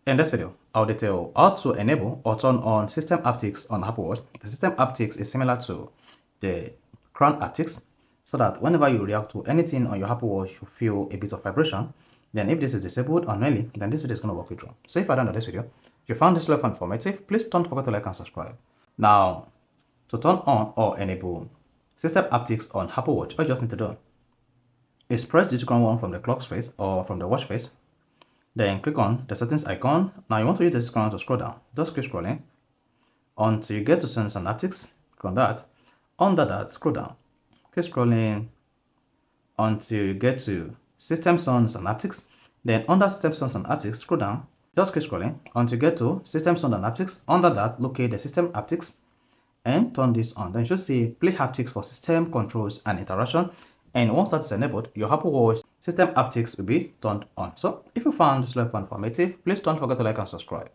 In this video, I'll detail how to enable or turn on system haptics on Apple Watch. The system haptics is similar to the crown haptics, so that whenever you react to anything on your Apple Watch, you feel a bit of vibration. Then if this is disabled or manually, then this video is going to walk you through. So if you're done with this video, if you found this level informative, please don't forget to like and subscribe. Now, to turn on or enable system haptics on Apple Watch, all you just need to do is press the icon one from the clock face or from the watch face. Then click on the settings icon. Now you want to use this icon to scroll down. Just keep scrolling until you get to Sensors and Haptics. Click on that. Under that, scroll down. Keep scrolling until you get to System Sounds and Haptics. Then under System Sounds and Haptics, scroll down. Just keep scrolling until you get to System Sound and Haptics. Under that, locate the System Haptics and turn this on. Then you should see Play Haptics for system controls and interaction. And once that's enabled, your Apple Watch system haptics will be turned on. So if you found this level informative, please don't forget to like and subscribe.